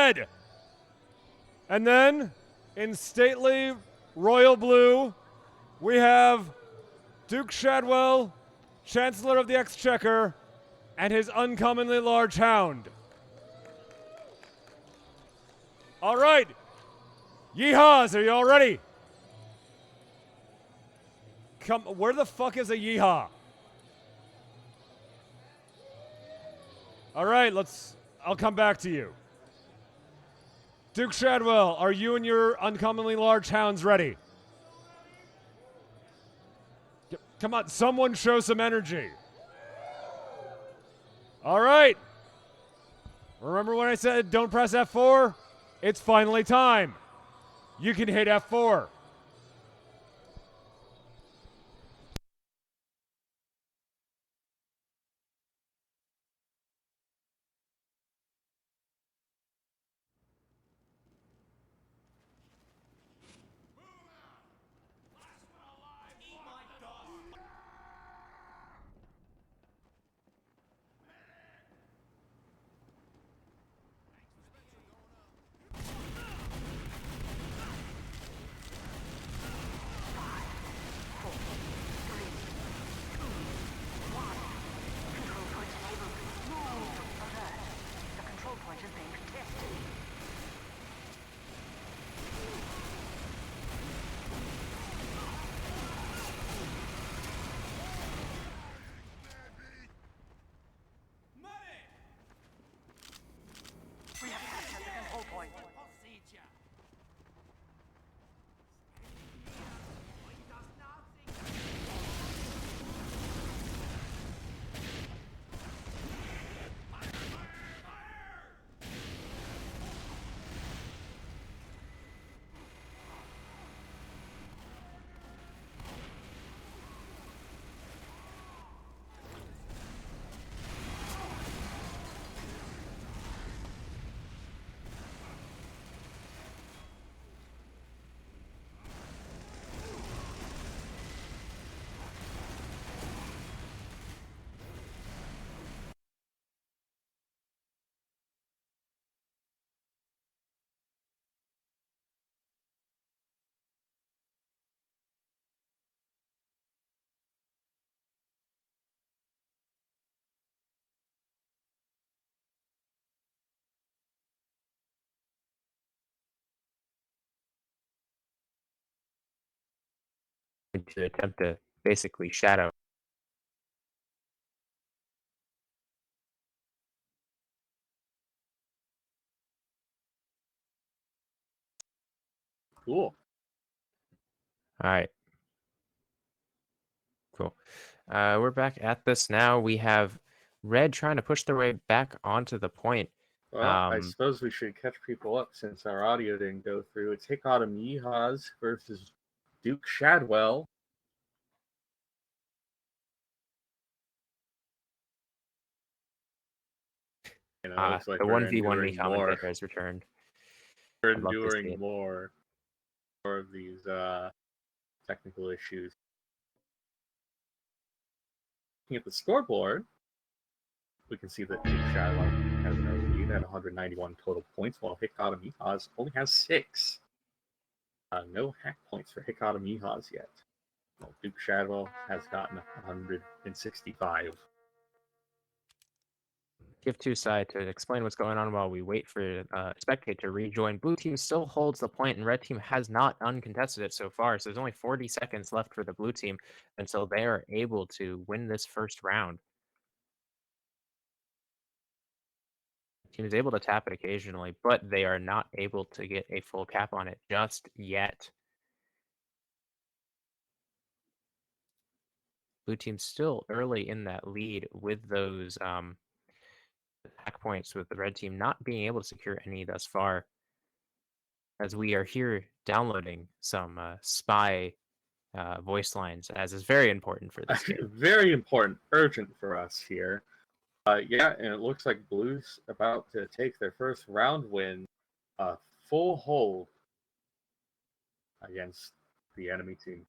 red. And then, in stately royal blue, we have Duke Shadwell, Chancellor of the Exchequer, and his uncommonly large hound. All right. Yeehaws, are you all ready? Come, where the fuck is a yeehaw? All right, I'll come back to you. Duke Shadwell, are you and your uncommonly large hounds ready? Come on, someone show some energy. All right. Remember when I said don't press F4? It's finally time. You can hit F4. To attempt to basically shadow. Cool. All right. Cool. We're back at this now. We have red trying to push their way back onto the point. Well, I suppose we should catch people up since our audio didn't go through. It's Hic Autem Yeehaws versus Duke Shadwell. You know, looks like the we're 1v1 enduring more. commentator has returned. We're enduring more of these technical issues. Looking at the scoreboard, we can see that Duke Shadwell has an early lead at 191 total points, while Hic Autem Yeehaws only has 6. No hack points for Hic Autem Yeehaws yet. Well, Duke Shadwell has gotten 165. Give two side to explain what's going on while we wait for Spectate to rejoin. Blue team still holds the point, and red team has not uncontested it so far. So there's only 40 seconds left for the blue team until they are able to win this first round. The team is able to tap it occasionally, but they are not able to get a full cap on it just yet. Blue team still early in that lead with those hack points, with the red team not being able to secure any thus far, as we are here downloading some spy voice lines, as is very important for this game. Very important, urgent for us here. Yeah, and it looks like Blue's about to take their first round win, full hold against the enemy team.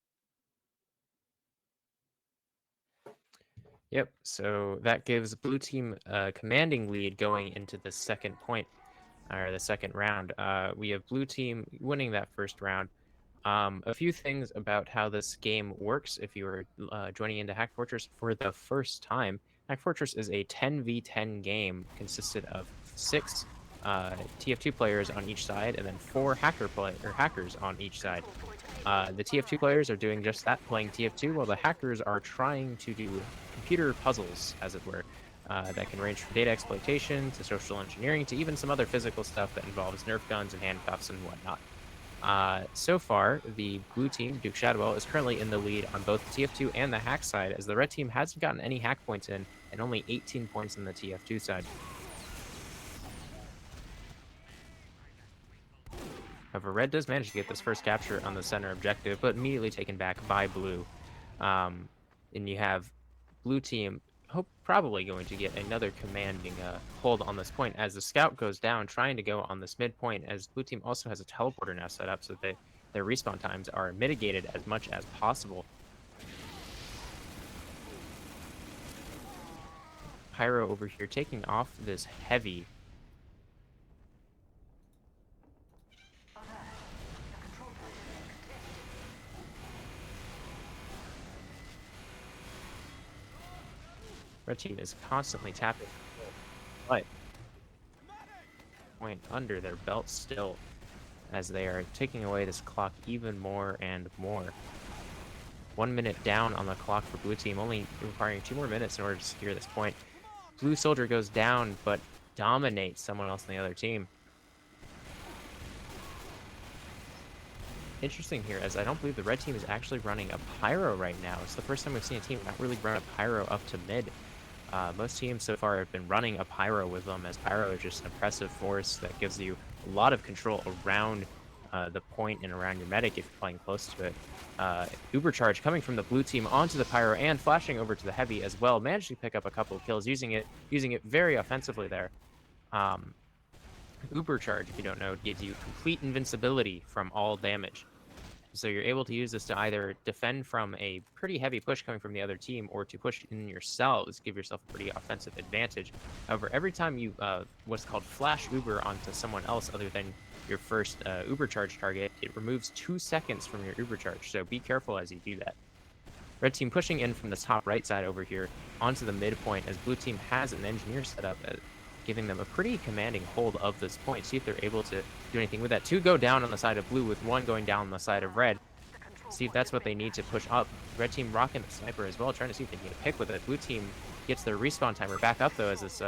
Yep, so that gives blue team a commanding lead going into the second point. or the second round. We have blue team winning that first round. A few things about how this game works if you are joining into Hack Fortress for the first time. Hack Fortress is a 10v10 game consisted of 6 TF2 players on each side and then 4 hackers on each side. The TF2 players are doing just that, playing TF2, while the hackers are trying to do computer puzzles, as it were, that can range from data exploitation to social engineering to even some other physical stuff that involves Nerf guns and handcuffs and whatnot. So far, the blue team, Duke Shadwell, is currently in the lead on both the TF2 and the hack side, as the red team hasn't gotten any hack points in, and only 18 points on the TF2 side. However, red does manage to get this first capture on the center objective, but immediately taken back by blue. And you have blue team probably going to get another commanding hold on this point as the scout goes down, trying to go on this midpoint, as blue team also has a teleporter now set up so that their respawn times are mitigated as much as possible. Pyro over here taking off this heavy. Red team is constantly tapping, but point under their belt still, as they are taking away this clock even more and more. 1 minute down on the clock for blue team, only requiring 2 more minutes in order to secure this point. Blue soldier goes down, but dominates someone else on the other team. Interesting here, as I don't believe the red team is actually running a pyro right now. It's the first time we've seen a team not really run a pyro up to mid. Most teams so far have been running a pyro with them, as pyro is just an oppressive force that gives you a lot of control around the point and around your medic if you're playing close to it. Uber charge coming from the blue team onto the pyro and flashing over to the heavy as well. Managed to pick up a couple of kills using it very offensively there. Uber charge, if you don't know, gives you complete invincibility from all damage. So you're able to use this to either defend from a pretty heavy push coming from the other team, or to push in yourselves, give yourself a pretty offensive advantage. However, every time you what's called flash Uber onto someone else other than your first Uber charge target, it removes 2 seconds from your Uber charge, so be careful as you do that. Red team pushing in from the top right side over here onto the midpoint, as blue team has an engineer set up, giving them a pretty commanding hold of this point. See if they're able to do anything with that. 2 go down on the side of blue, with 1 going down on the side of red. See if that's what they need to push up. Red team rocking the sniper as well, trying to see if they can get a pick with it. Blue team gets their respawn timer back up, though, as this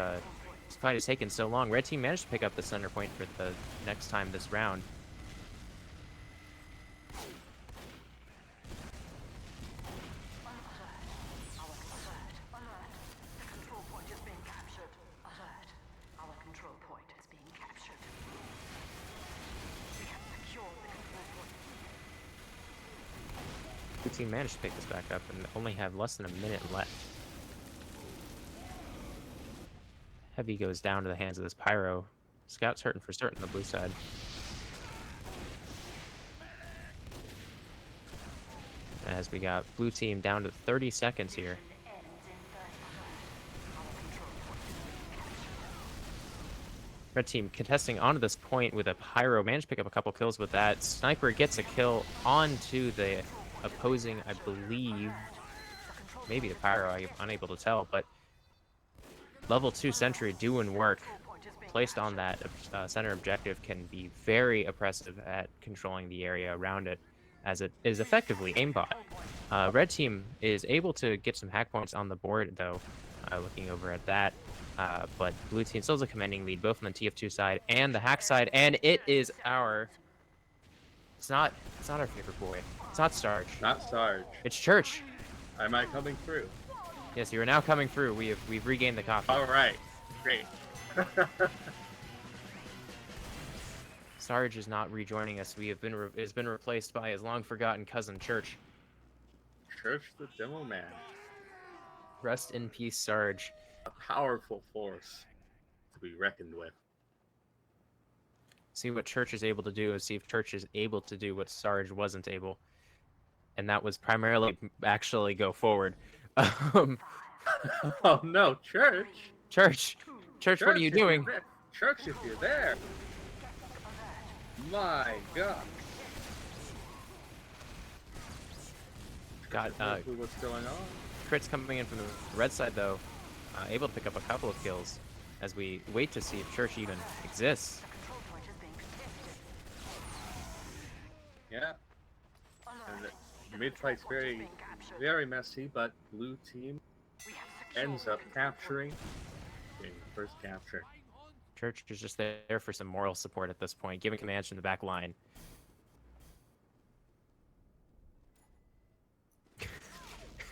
fight has taken so long. Red team managed to pick up the center point for the next time this round. The team managed to pick this back up and only have less than a minute left. Heavy goes down to the hands of this pyro. Scout's hurting for certain on the blue side. As we got blue team down to 30 seconds here. Red team contesting onto this point with a pyro. Managed to pick up a couple kills with that. Sniper gets a kill onto the opposing, I believe, maybe a pyro, I'm unable to tell, but level 2 sentry doing work. Placed on that center objective can be very oppressive at controlling the area around it, as it is effectively aimbot. Red team is able to get some hack points on the board, though, looking over at that. But blue team still has a commanding lead, both on the TF2 side and the hack side, and it is our... It's not our favorite boy. It's not Sarge. Not Sarge. It's Church. Am I coming through? Yes, you are now coming through. We've regained the coffee. All right. Great. Sarge is not rejoining us. Has been replaced by his long forgotten cousin Church. Church the Demo Man. Rest in peace, Sarge. A powerful force to be reckoned with. See what Church is able to do, and see if Church is able to do what Sarge wasn't able. And that was primarily actually go forward. Oh no, Church! Church, what are you doing? Sharks, if you're there. My God. Got What's going on? crits coming in from the red side though, able to pick up a couple of kills as we wait to see if Church even exists. Yeah. And the mid fight's very, very messy, but blue team ends up capturing the first capture. Church is just there for some moral support at this point, giving commands from the back line.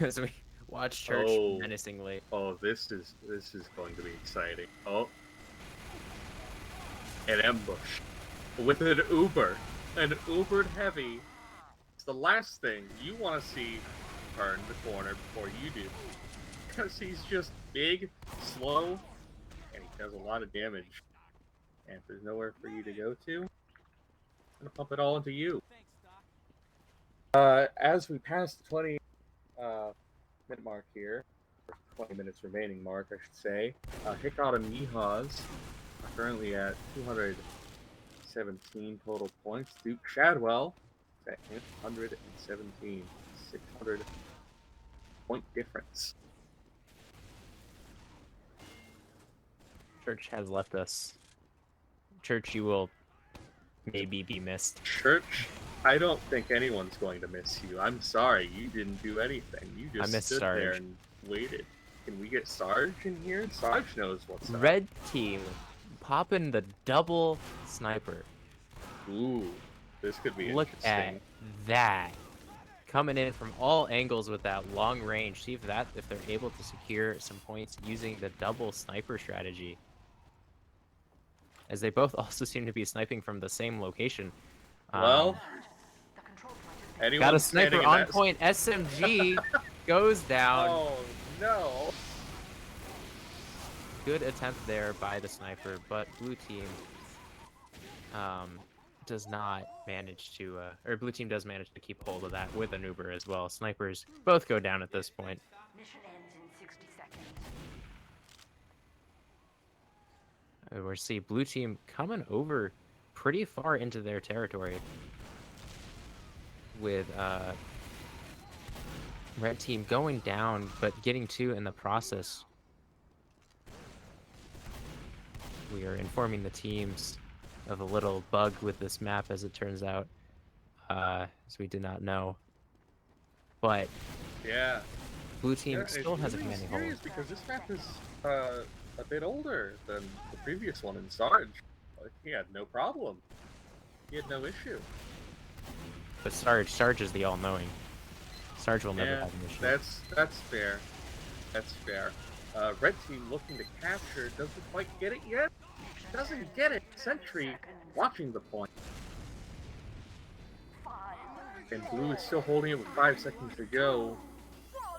As we watch Church menacingly. Oh, this is going to be exciting. Oh, an ambush with an Ubered heavy. It's the last thing you want to see turn the corner before you do, because he's just big, slow, and he does a lot of damage. And if there's nowhere for you to go to, I'm gonna pump it all into you. As we pass the 20 minute mark here, 20 minutes remaining mark, I should say, Hic Autem Yeehaws are currently at 217 total points. Duke Shadwell is at 117, 600 point difference. Church has left us. Church, you will maybe be missed. Church, I don't think anyone's going to miss you. I'm sorry, you didn't do anything. You just stood there and waited. Can we get Sarge in here? Sarge knows what's up. Red team popping the double sniper. Ooh, this could be Look interesting. at that. Coming in from all angles with that long range. See if they're able to secure some points using the double sniper strategy. As they both also seem to be sniping from the same location. Well, got a sniper on point. SMG goes down. Oh no! Good attempt there by the sniper, but blue team does not manage to, or blue team does manage to keep hold of that with an Uber as well. Snipers both go down at this point. Mission ends in 60 seconds. We see blue team coming over pretty far into their territory with red team going down, but getting two in the process. We are informing the teams of a little bug with this map, as it turns out, as we did not know. But yeah, blue team still has a commanding hold. Because this map is a bit older than the previous one in Sarge. He had no problem. He had no issue. But Sarge is the all-knowing. Sarge will never have an issue. That's fair. That's fair. Red team looking to capture, doesn't quite get it yet. Doesn't get it. Sentry watching the point. And blue is still holding it with 5 seconds to go.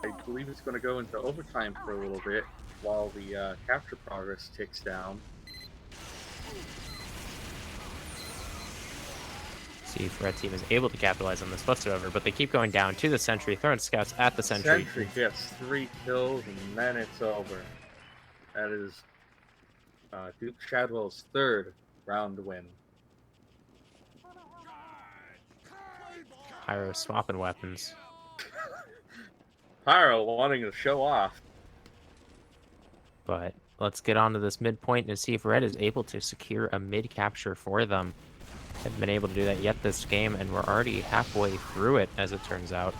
I believe it's going to go into overtime for a little bit while the capture progress ticks down. See if red team is able to capitalize on this whatsoever, but they keep going down to the sentry, throwing scouts at the sentry. Sentry gets 3 kills and then it's over. That is Duke Shadwell's 3rd round win. Pyro swapping weapons. Pyro wanting to show off. But let's get on to this midpoint and see if red is able to secure a mid capture for them. Haven't been able to do that yet this game, and we're already halfway through it, as it turns out.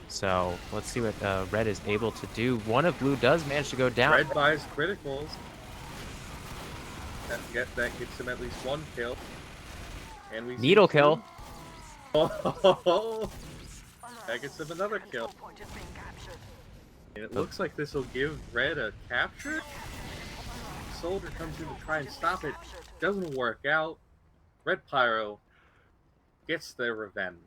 So let's see what red is able to do. One of blue does manage to go down. Red buys criticals. That gets him at least 1 kill. And we Needle kill. Oh, that gets him another kill. And it looks like this will give red a capture. Soldier comes in to try and stop it. Doesn't work out. Red Pyro gets their revenge.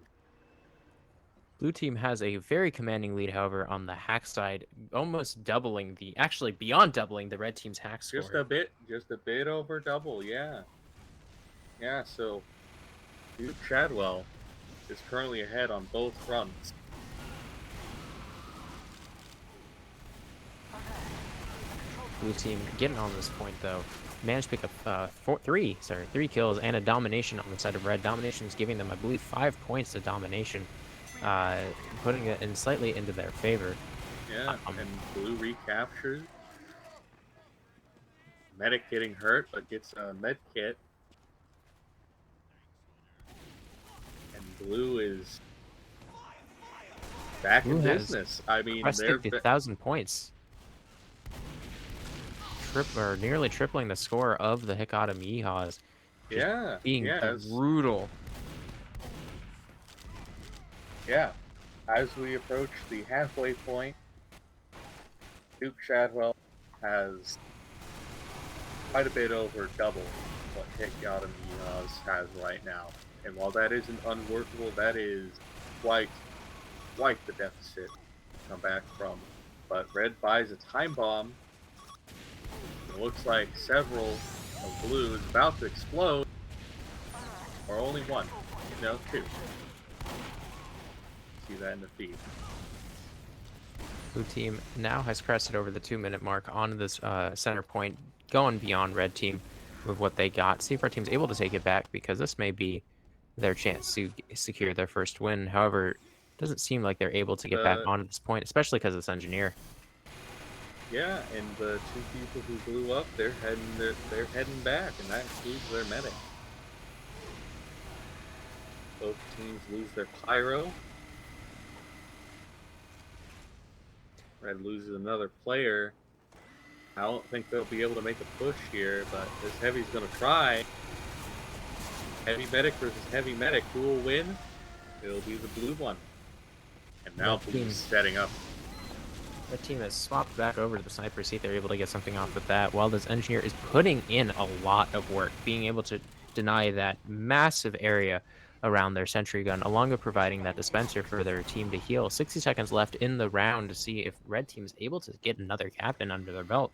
Blue team has a very commanding lead, however, on the hack side, almost doubling actually beyond doubling the red team's hack score. Just a bit over double, yeah. Yeah, so Duke Shadwell is currently ahead on both fronts. Blue team getting on this point though. Managed to pick up 3 kills and a domination on the side of red. Domination is giving them, I believe, 5 points to domination, putting it in slightly into their favor. Yeah, and blue recaptures. Medic getting hurt, but gets a med kit. And blue is back in business. I mean, they're 1,000 points. Nearly tripling the score of the Hic Autem Yeehaws. Yeah, being brutal. Yeah, as we approach the halfway point, Duke Shadwell has quite a bit over double what Hic Autem Yeehaws has right now. And while that isn't unworkable, that is quite the deficit to come back from. But red buys a time bomb. It looks like several of blue is about to explode. Or only one. No, 2. See that in the feed. Blue team now has crested over the 2-minute mark on this center point, going beyond red team with what they got. See if our team's able to take it back, because this may be their chance to secure their first win. However, it doesn't seem like they're able to get back on at this point, especially because of this engineer. Yeah, and the 2 people who blew up, they're heading back, and that includes their medic. Both teams lose their pyro. Red loses another player. I don't think they'll be able to make a push here, but this heavy's going to try. Heavy medic versus heavy medic. Who will win? It'll be the blue one. And now blue's setting up. The team has swapped back over to the sniper seat. They're able to get something off with that, while this engineer is putting in a lot of work, being able to deny that massive area around their sentry gun, along with providing that dispenser for their team to heal. 60 seconds left in the round to see if red team is able to get another captain under their belt.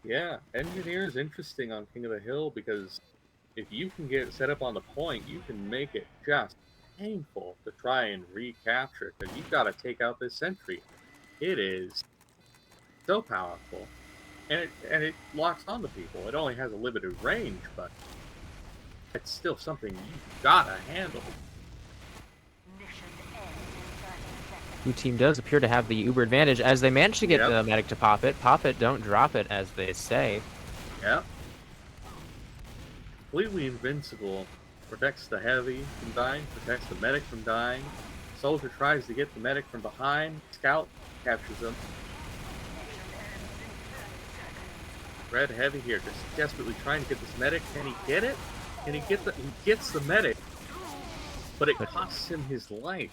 Yeah, engineer is interesting on King of the Hill, because if you can get set up on the point, you can make it just painful to try and recapture, because you've got to take out this sentry. It is so powerful, and it locks onto people. It only has a limited range, but it's still something you've gotta handle. Blue team does appear to have the uber advantage, as they manage to get the medic to pop it. Pop it, don't drop it, as they say. Yep. Completely invincible. Protects the heavy from dying, protects the medic from dying. Soldier tries to get the medic from behind. Scout captures him. Red heavy here, just desperately trying to get this medic. Can he get it? Can he get he gets the medic, but it costs him his life.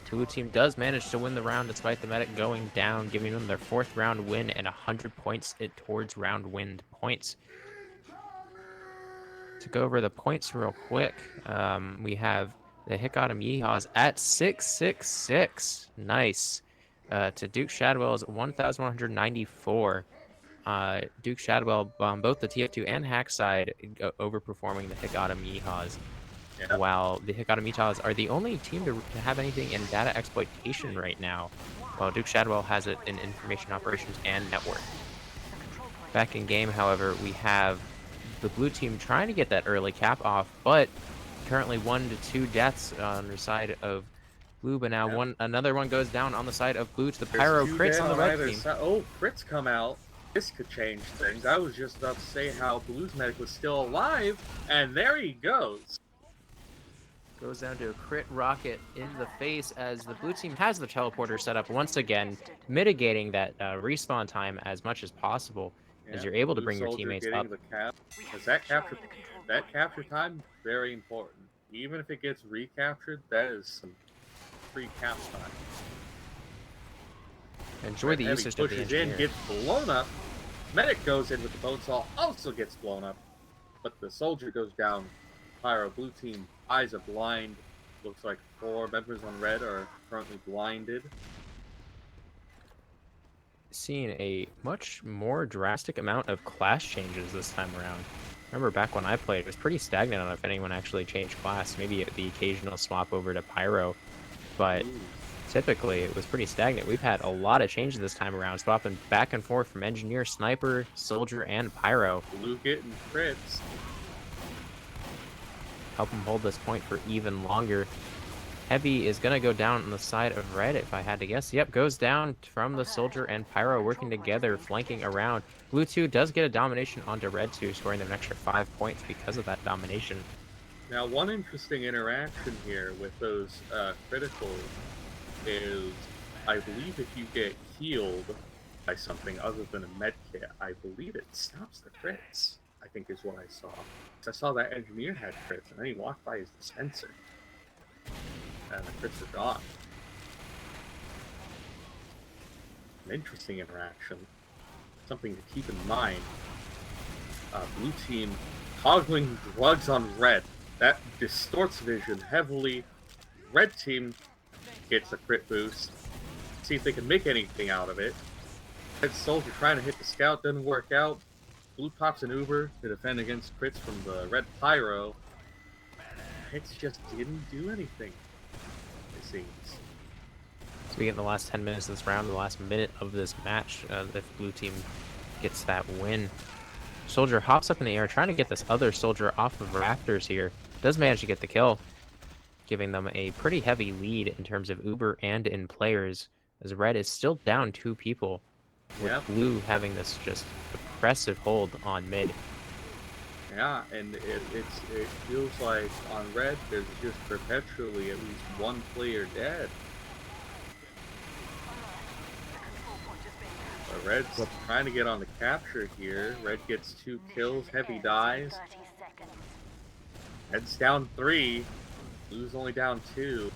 Blue team does manage to win the round despite the medic going down, giving them their 4th round win and 100 points towards round win points. To go over the points real quick, we have the Hic Autem Yeehaws at 666. Nice. To Duke Shadwell's 1,194. Duke Shadwell on both the TF2 and Hack side overperforming the Hic Autem Yeehaws. Yeah. While the Hic Autem Yeehaws are the only team to have anything in data exploitation right now, while Duke Shadwell has it in information operations and network. Back in game, however, we have the blue team trying to get that early cap off, but currently 1 to 2 deaths on the side of blue, but now another one goes down on the side of blue to the pyro. Crits on the red team. Oh, crits come out. This could change things. I was just about to say how blue's medic was still alive, and there he goes. Goes down to a crit rocket in the face, as the blue team has the teleporter set up once again, mitigating that respawn time as much as possible, as you're able to bring your teammates up. The cap, that capture time, very important. Even if it gets recaptured, that is some free cap time. Enjoy the usage of the engineer. In, gets blown up. Medic goes in with the bone saw, also gets blown up. But the soldier goes down. Pyro blue team eyes are blind. Looks like 4 members on red are currently blinded. Seeing a much more drastic amount of class changes this time around. Remember back when I played, it was pretty stagnant on if anyone actually changed class. Maybe the occasional swap over to Pyro. But typically it was pretty stagnant. We've had a lot of changes this time around, swapping back and forth from engineer, sniper, soldier, and pyro. Blue getting crits. Help him hold this point for even longer. Heavy is going to go down on the side of red, if I had to guess. Yep, goes down from the soldier and pyro working together, flanking around. Blue 2 does get a domination onto red 2, scoring them an extra 5 points because of that domination. Now, one interesting interaction here with those criticals is, I believe if you get healed by something other than a med kit, I believe it stops the crits, I think is what I saw. I saw that engineer had crits, and then he walked by his dispenser. And the crits are gone. An interesting interaction. Something to keep in mind. Blue team toggling drugs on red. That distorts vision heavily. Red team gets a crit boost. See if they can make anything out of it. Red soldier trying to hit the scout, doesn't work out. Blue pops an Uber to defend against crits from the red pyro. Hits just didn't do anything, it seems. So we get in the last 10 minutes of this round, the last minute of this match, if blue team gets that win. Soldier hops up in the air, trying to get this other soldier off of rafters here. Does manage to get the kill, giving them a pretty heavy lead in terms of Uber and in players, as red is still down 2 people, with blue having this just oppressive hold on mid. Yeah, and it feels like on red there's just perpetually at least one player dead. But red's trying to get on the capture here. Red gets 2 kills, heavy dies. Red's down 3. Blue's only down 2.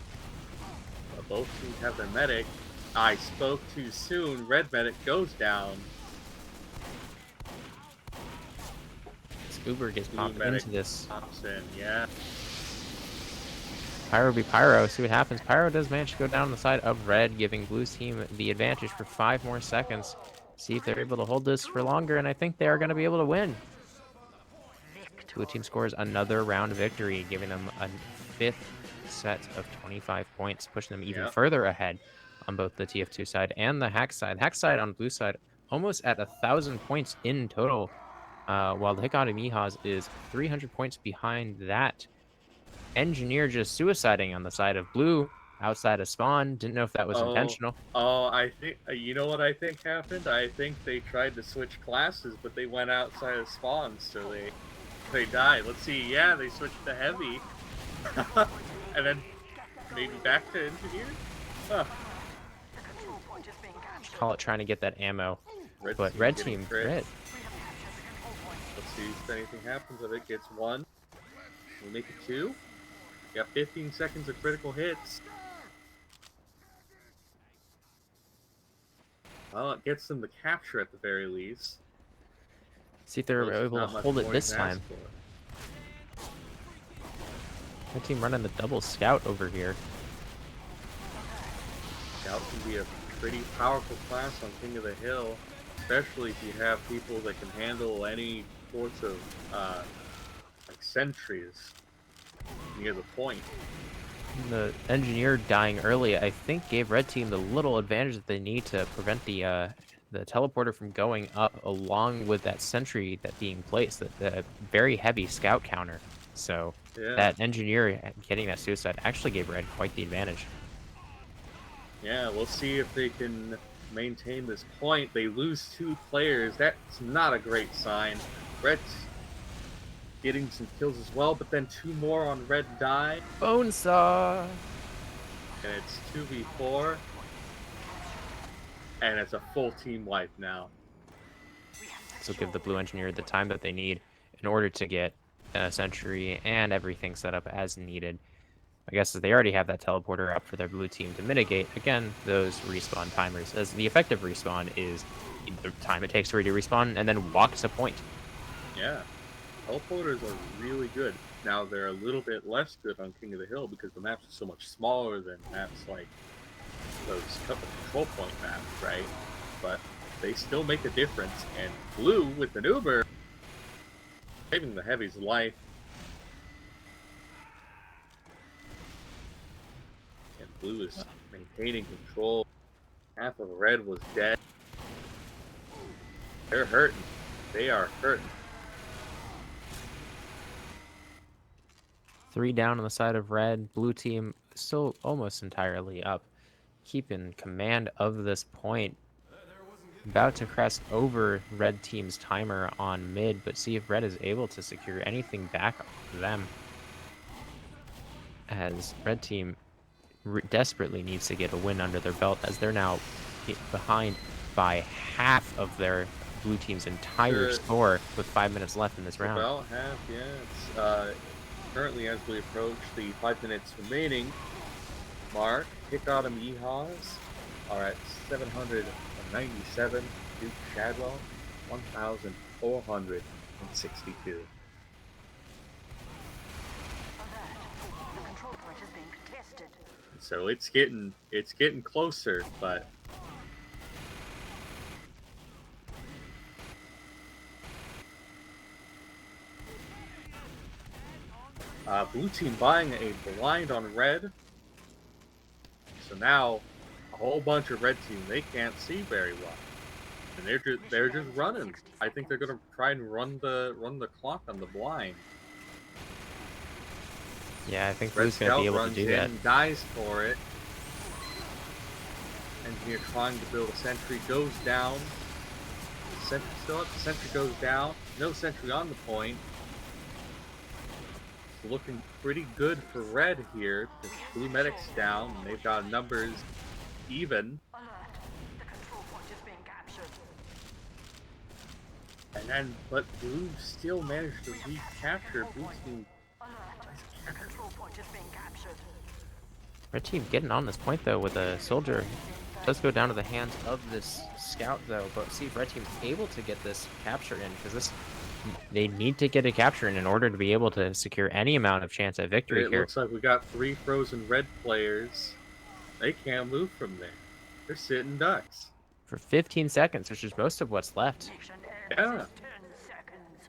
But both teams have their medic. I spoke too soon. Red medic goes down. Uber gets popped into this. Pops in, yeah. Pyro be Pyro, see what happens. Pyro does manage to go down the side of red, giving blue's team the advantage for 5 more seconds. See if they're able to hold this for longer, and I think they are going to be able to win. Blue team scores another round victory, giving them a 5th set of 25 points, pushing them even further ahead on both the TF2 side and the hack side. Hack side on blue side almost at 1,000 points in total. While the Hic Autem Yeehaws is 300 points behind that. Engineer just suiciding on the side of blue, outside of spawn. Didn't know if that was intentional. Oh, I think, you know what I think happened? I think they tried to switch classes, but they went outside of spawn, so they died. Let's see, yeah, they switched to heavy. And then maybe back to engineer? Huh. Call it trying to get that ammo. But red team crit. Let's see if anything happens. If it gets 1, we'll make it 2. Got 15 seconds of critical hits. Well, it gets them the capture at the very least. See if they're able to hold it this time. Red team running the double scout over here. Scout can be a pretty powerful class on King of the Hill, especially if you have people that can handle any sorts of like sentries near the point. The engineer dying early, I think, gave red team the little advantage that they need to prevent the teleporter from going up, along with that sentry that being placed, the very heavy scout counter. So that engineer getting that suicide actually gave red quite the advantage. Yeah, we'll see if they can maintain this point. They lose 2 players. That's not a great sign. Red's getting some kills as well, but then 2 more on red die. Bonesaw! And it's 2v4. And it's a full team wipe now. This will give the blue engineer the time that they need in order to get a sentry and everything set up as needed. I guess they already have that teleporter up for their blue team to mitigate, again, those respawn timers, as the effective respawn is the time it takes for you to respawn and then walk to point. Yeah. Teleporters are really good. Now, they're a little bit less good on King of the Hill because the maps are so much smaller than maps like those control point maps, right? But they still make a difference, and blue with an Uber saving the heavy's life. And blue is maintaining control. Half of red was dead. They're hurting. They are hurting. 3 down on the side of red. Blue team still almost entirely up. Keeping command of this point. About to crest over red team's timer on mid, but see if red is able to secure anything back off them. As red team desperately needs to get a win under their belt, as they're now behind by half of their blue team's entire score with 5 minutes left in this round. About half, yeah. It's, currently, as we approach the 5 minutes remaining mark, Hic Autem Yeehaws are at 797. Duke Shadwell, 1,462. Alert. The control point is being contested. So it's getting closer, but blue team buying a blind on red. So now a whole bunch of red team, they can't see very well, and they're just running. I think they're gonna try and run the clock on the blind. Yeah, I think Red blue's gonna Scout be able to runs do in, that. dies for it. Engineer trying to build a sentry, goes down. Sentry still up, the sentry goes down. No sentry on the point. It's looking pretty good for red here, because blue medic's down, and they've got numbers even. Alert. The control point is being captured. And then, but blue still managed to recapture. Blue team. Alert. The control point is being captured. Red team getting on this point though with a soldier. Does go down to the hands of this scout though, but see if red team's able to get this capture in, because they need to get a capture in order to be able to secure any amount of chance at victory It here. looks like we got 3 frozen red players. They can't move from there. They're sitting ducks. For 15 seconds, which is most of what's left. Mission Yeah. ends in 10 seconds.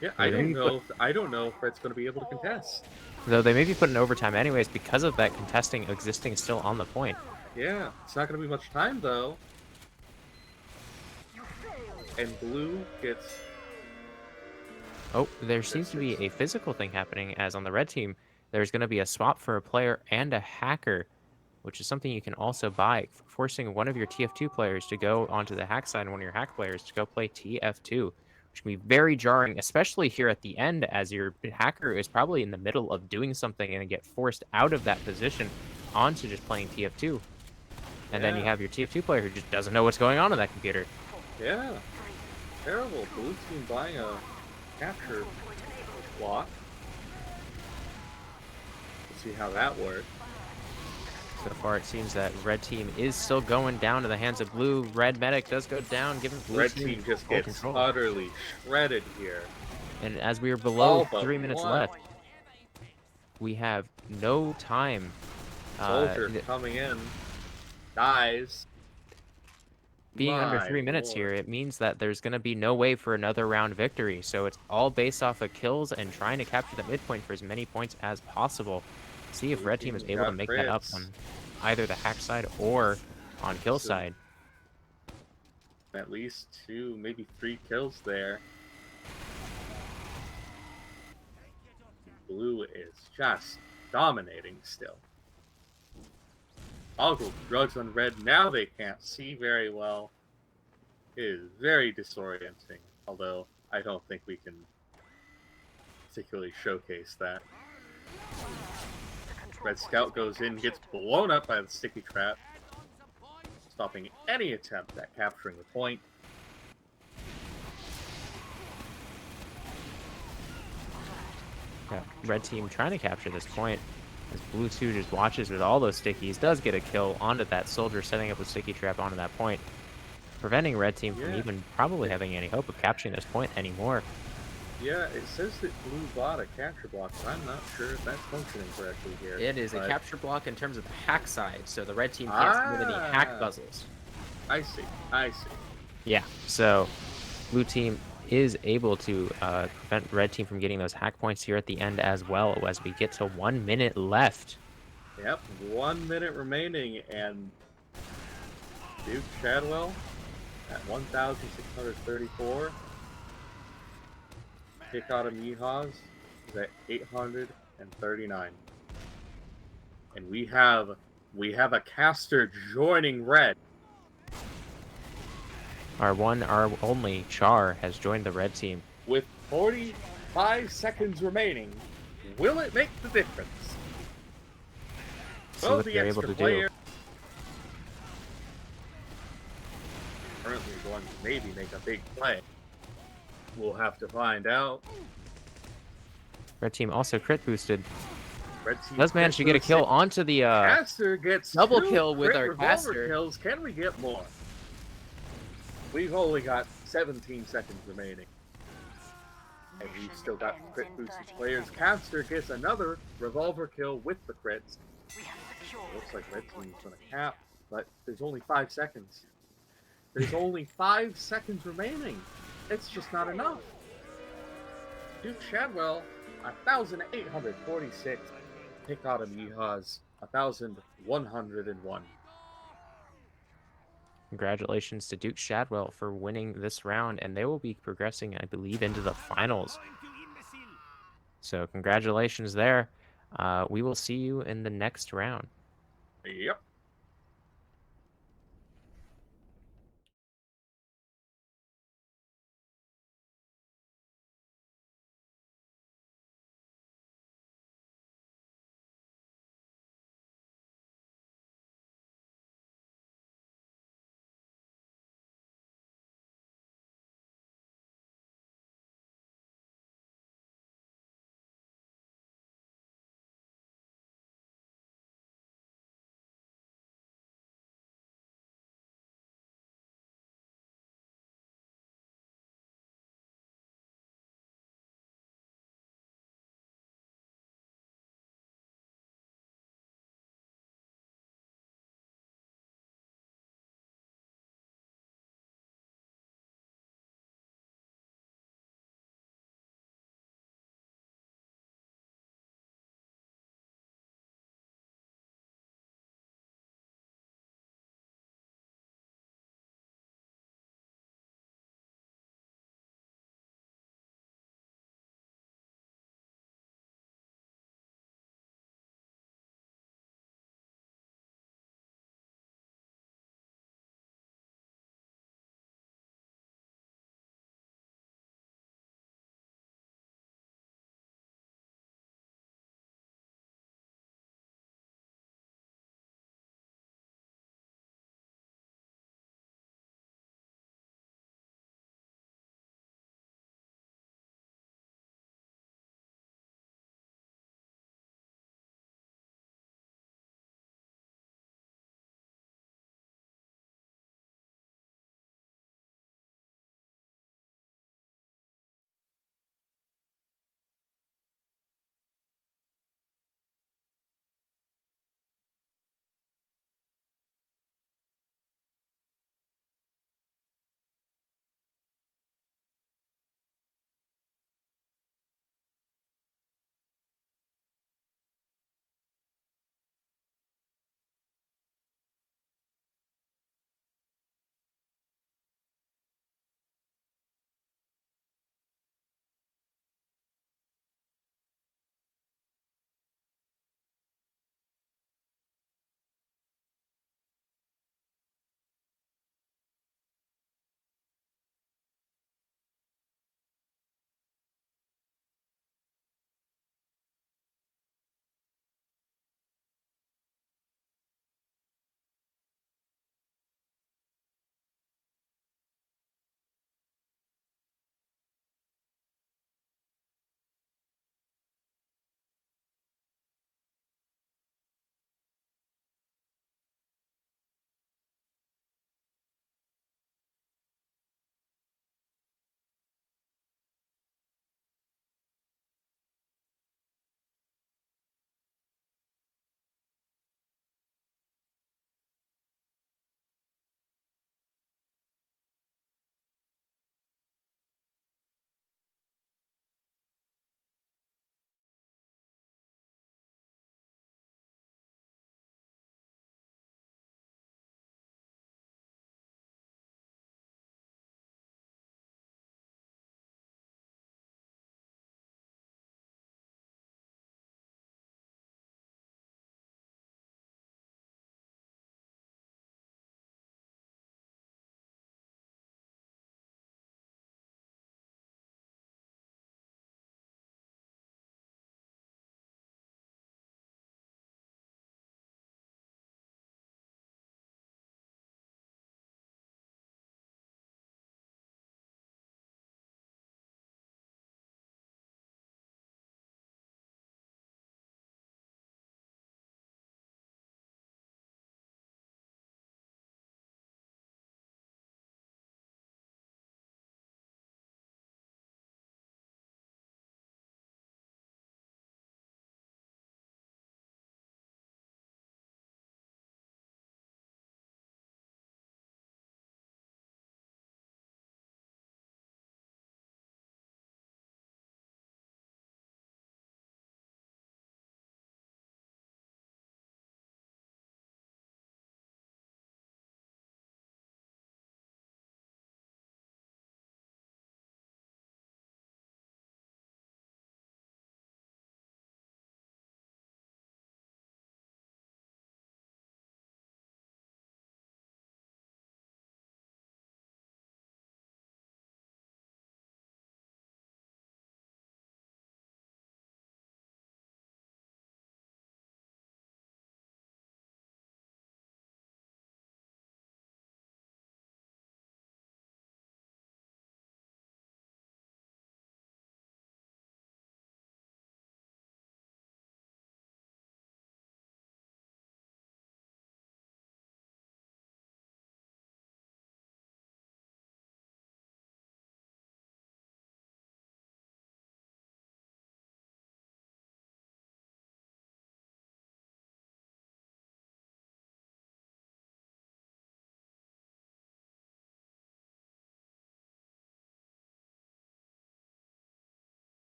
Yeah, Yeah, I maybe don't know if Red's going to be able to contest. Though they may be putting overtime anyways because of that contesting existing still on the point. Yeah, it's not going to be much time though. You failed. And blue gets. Oh, there seems to be a physical thing happening, as on the red team, there's going to be a swap for a player and a hacker, which is something you can also buy, forcing one of your TF2 players to go onto the hack side and one of your hack players to go play TF2, which can be very jarring, especially here at the end, as your hacker is probably in the middle of doing something and get forced out of that position onto just playing TF2. And then you have your TF2 player who just doesn't know what's going on in that computer. Yeah. Terrible. Blue team buying a capture block. Let's see how that works. So far, it seems that red team is still going down to the hands of blue. Red medic does go down, giving blue Red team just full gets control. utterly shredded here. And as we are below All but 3 minutes one. left, we have no time. Soldier coming in. Dies. Being under My 3 minutes lord. here, it means that there's going to be no way for another round victory. So it's all based off of kills and trying to capture the midpoint for as many points as possible. See if Blue red team is team's able to got make that up crits. on either the hack side or on kill So- side. At least 2, maybe 3 kills there. Blue is just dominating still. I'll go drugs on red. Now they can't see very well. It is very disorienting. Although I don't think we can particularly showcase that. Red Scout goes in, gets blown up by the sticky trap, stopping any attempt at capturing the point. Yeah, red team trying to capture this point. As blue 2 just watches with all those stickies, does get a kill onto that soldier, setting up a sticky trap onto that point, preventing red team from Yeah. even probably having any hope of capturing this point anymore. Yeah, it says that blue bought a capture block, but I'm not sure if that's functioning correctly here. It is a but capture block in terms of the hack side, so the red team can't submit any hack Ah. puzzles. I see. I see. Yeah, so blue team is able to prevent red team from getting those hack points here at the end as well, as we get to 1 minute left Yep, 1 minute remaining, and Duke Shadwell at 1,634. Hic Autem Yeehaws is at 839. And we have a caster joining red. Our only Char has joined the red team. With 45 seconds remaining, will it make the difference? See what they're able to do. Currently going to maybe make a big play. We'll have to find out. Red team also crit boosted. Red team Does manage to get a kill onto the caster gets double 2 kill with crit our revolver caster. kills. Can we get more? We've only got 17 seconds remaining. And we've still got crit boosted players. Caster gets another revolver kill with the crits. We have secured Looks the like red control team's point. gonna cap, but there's only 5 seconds. There's only 5 seconds remaining. It's just not enough. Duke Shadwell, 1,846. Hic Autem Yeehaws, 1,101. Congratulations to Duke Shadwell for winning this round, and they will be progressing, I believe, into the finals. So congratulations there. We will see you in the next round. Yep.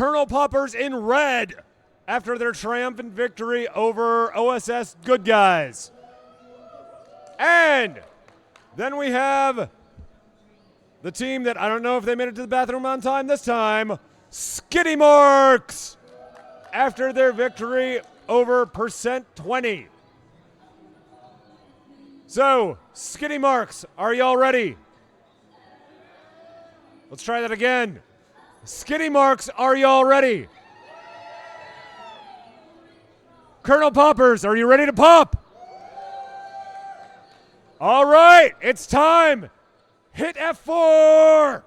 Kernel Poppers in red after their triumphant victory over OSS Good Guys. And then we have the team that I don't know if they made it to the bathroom on time this time, Skiddie Marks, after their victory over %20. So, Skiddie Marks, are y'all ready? Let's try that again. Skiddie Marks, are y'all ready? Kernel Poppers, are you ready to pop? All right, it's time. Hit F4.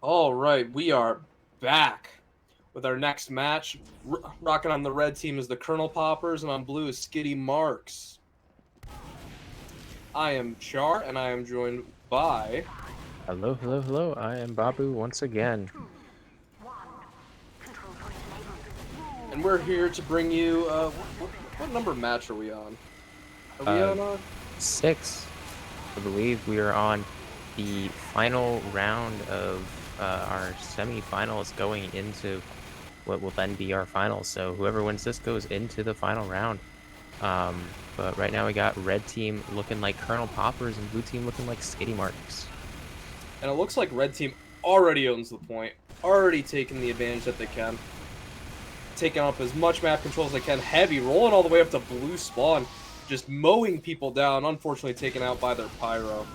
All right, we are back with our next match. Rocking on the red team is the Kernel Poppers, and on blue is Skiddie Marks. I am Char, and I am joined by... Hello, hello, hello. I am Babu once again. And we're here to bring you... what number match are we on? Are we on 6. I believe we are on the final round of our semifinals going into what will then be our finals. So whoever wins this goes into the final round. But right now we got red team looking like Kernel Poppers and blue team looking like Skiddie Marks. And it looks like red team already owns the point, already taking the advantage that they can. Taking up as much map control as they can. Heavy, rolling all the way up to blue spawn. Just mowing people down, unfortunately taken out by their pyro.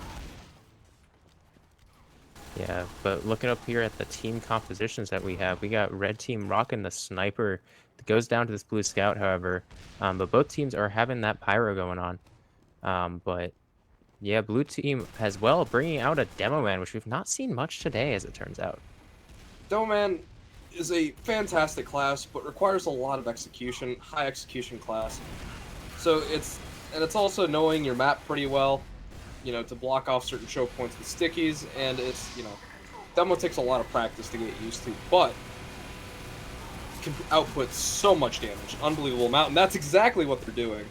Yeah, but looking up here at the team compositions that we have, we got red team rocking the sniper that goes down to this blue scout, however. But both teams are having that pyro going on. But yeah, blue team as well bringing out a demo man, which we've not seen much today, as it turns out. Demo man is a fantastic class, but requires a lot of execution, high execution class. So it's also knowing your map pretty well, you know, to block off certain choke points with stickies, and it's, you know, demo takes a lot of practice to get used to, but can output so much damage, unbelievable amount, and that's exactly what they're doing.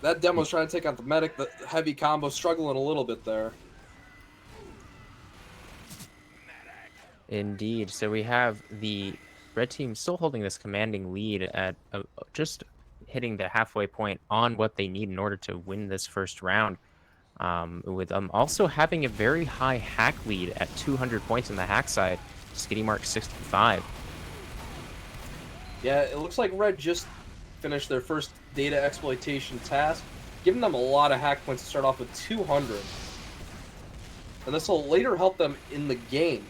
That demo's trying to take out the medic, the heavy combo, struggling a little bit there. Indeed. So we have the red team still holding this commanding lead at just hitting the halfway point on what they need in order to win this first round. With also having a very high hack lead at 200 points on the hack side. Skiddie Marks 65. Yeah, it looks like red just finished their first data exploitation task, giving them a lot of hack points to start off with 200. And this will later help them in the game.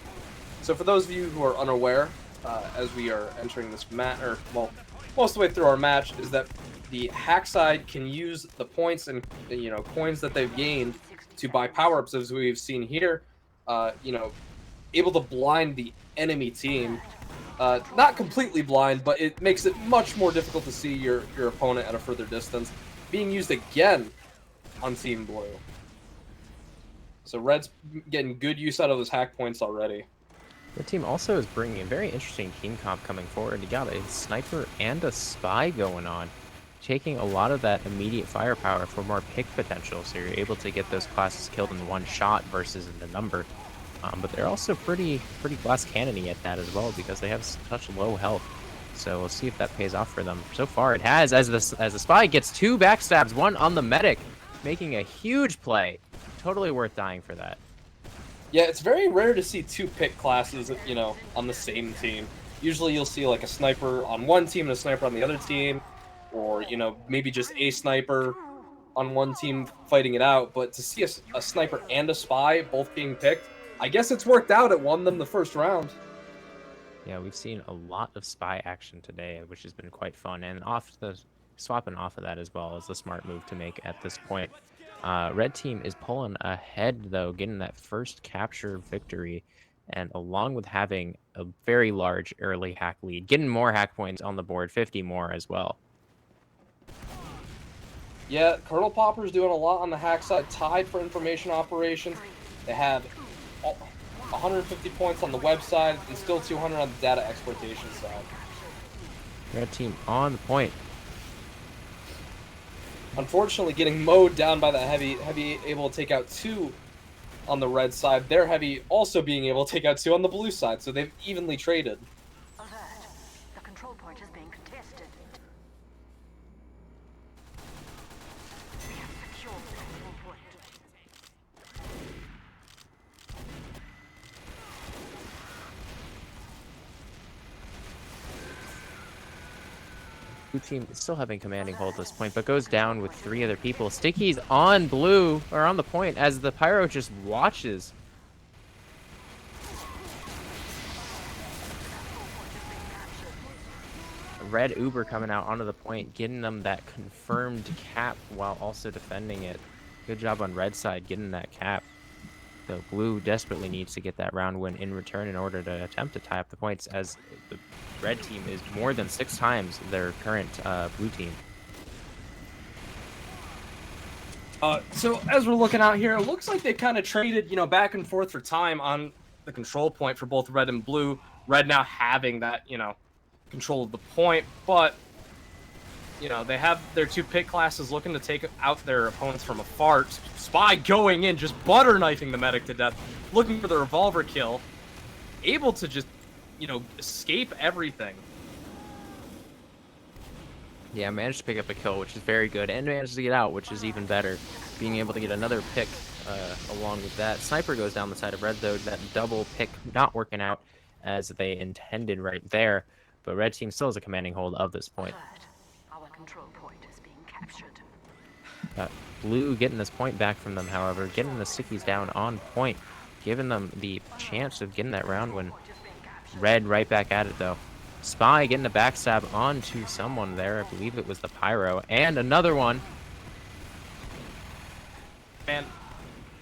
So for those of you who are unaware, as we are entering this match, or well, most of the way through our match, is that the hack side can use the points and, you know, coins that they've gained to buy power-ups, as we've seen here. You know, able to blind the enemy team. Not completely blind, but it makes it much more difficult to see your opponent at a further distance. Being used again on Team Blue. So red's getting good use out of those hack points already. The team also is bringing a very interesting team comp coming forward. You got a sniper and a spy going on, taking a lot of that immediate firepower for more pick potential, so you're able to get those classes killed in one shot versus in the number. But they're also pretty glass cannony at that as well, because they have such low health. So we'll see if that pays off for them. So far it has, as the spy gets 2 backstabs, 1 on the medic, making a huge play. Totally worth dying for that. Yeah, it's very rare to see 2 pick classes, you know, on the same team. Usually you'll see like a sniper on one team and a sniper on the other team, or, you know, maybe just a sniper on one team fighting it out. But to see a sniper and a spy both being picked, I guess it's worked out. It won them the first round. Yeah, we've seen a lot of spy action today, which has been quite fun. And swapping off of that as well is the smart move to make at this point. Red team is pulling ahead, though, getting that first capture victory, and along with having a very large early hack lead, getting more hack points on the board, 50 more as well. Yeah, Kernel Popper's doing a lot on the hack side, tied for information operations. They have 150 points on the website and still 200 on the data exploitation side. Red team on the point. Unfortunately, getting mowed down by that heavy able to take out 2 on the red side. Their heavy also being able to take out 2 on the blue side, so they've evenly traded. Alert. The control point is being contested. We have secured the control point. Blue team is still having commanding hold at this point, but goes down with 3 other people. Sticky's on blue, or on the point, as the Pyro just watches. Red Uber coming out onto the point, getting them that confirmed cap while also defending it. Good job on red side getting that cap. So blue desperately needs to get that round win in return in order to attempt to tie up the points, as the red team is more than 6 times their current blue team. So as we're looking out here, it looks like they kind of traded, back and forth for time on the control point for both red and blue. Red now having that, control of the point, but they have their 2 pit classes looking to take out their opponents from afar. Spy going in, just butter knifing the medic to death, looking for the revolver kill, able to just escape everything. Yeah, managed to pick up a kill, which is very good, and managed to get out, which is even better. Being able to get another pick along with that. Sniper goes down the side of red, though. That double pick not working out as they intended right there. But red team still has a commanding hold of this point. Our control point is being captured. Blue getting this point back from them, however, getting the stickies down on point, giving them the chance of getting that round win. Red right back at it, though. Spy getting a backstab onto someone there. I believe it was the Pyro. And another one. Man,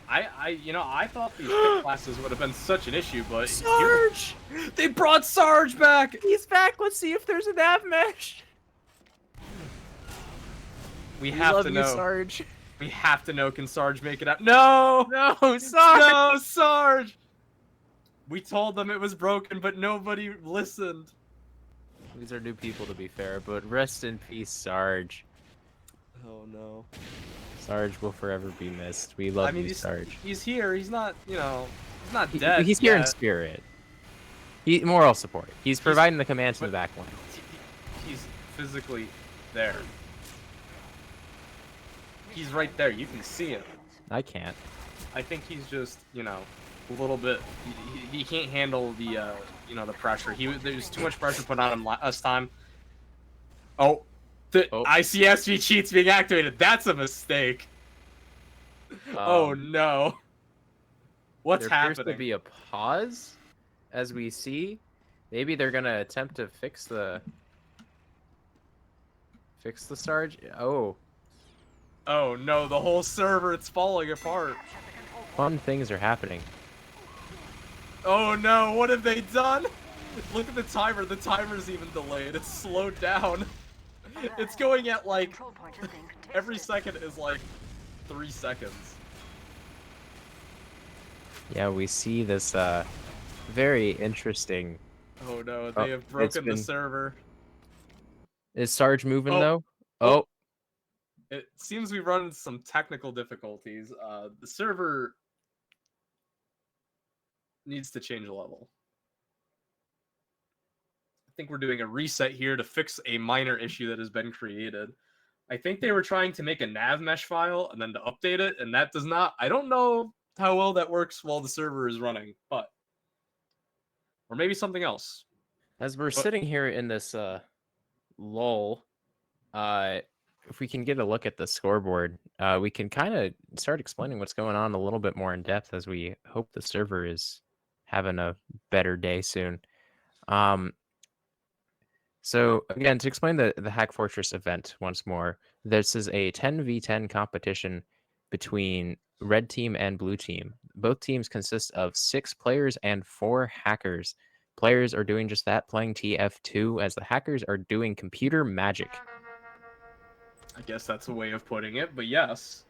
I thought these pit classes would have been such an issue, but Sarge! They brought Sarge back! He's back! Let's see if there's a nav mesh! We have love to you, know. Sarge. We have to know, can Sarge make it up? No! No, Sarge! No, Sarge! We told them it was broken, but nobody listened. These are new people, to be fair, but rest in peace, Sarge. Oh, no. Sarge will forever be missed. We love you, Sarge. He's here. He's not, he's not dead. He's here in spirit. Moral support. He's providing the commands in the back line. He's physically there. He's right there. You can see him. I can't. I think he's just, a little bit. He can't handle the, the pressure. There's too much pressure put on him last time. Oh. The ICSV cheats being activated. That's a mistake. Oh no. What's happening? There appears to be a pause, as we see. Maybe they're gonna attempt to fix the Sarge. Oh. Oh no, the whole server, it's falling apart. Fun things are happening. Oh no, what have they done? Look at the timer. The timer's even delayed. It's slowed down. It's going at like every second is like 3 seconds. Yeah, we see this very interesting. Oh no, they have broken the server. Is Sarge moving though? Oh. It seems we run into some technical difficulties. The server needs to change level. I think we're doing a reset here to fix a minor issue that has been created. I think they were trying to make a nav mesh file and then to update it, and that does not. I don't know how well that works while the server is running, but or maybe something else. As we're sitting here in this lull, if we can get a look at the scoreboard, we can kind of start explaining what's going on a little bit more in depth, as we hope the server is having a better day soon. So again, to explain the Hack Fortress event once more, this is a 10v10 competition between red team and blue team. Both teams consist of 6 players and 4 hackers. Players are doing just that, playing TF2, as the hackers are doing computer magic. I guess that's a way of putting it, but yes.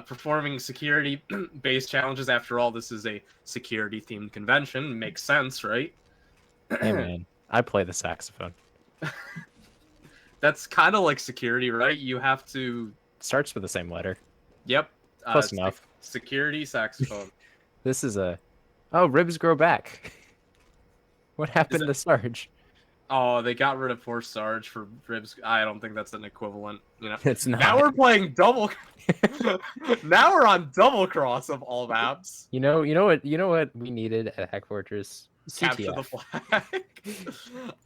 Performing security-based challenges. After all, this is a security-themed convention. Makes sense, right? Hey man, I play the saxophone. That's kind of like security, right? You have to. Starts with the same letter. Yep. Close enough. Security saxophone. This is a. Oh, ribs grow back. What happened it- to Sarge? Oh, they got rid of poor Sarge for ribs. I don't think that's an equivalent. You know. It's not. Now we're playing double. Now we're on double cross of all maps. You know what we needed at Hack Fortress? Capture the CTF. flag.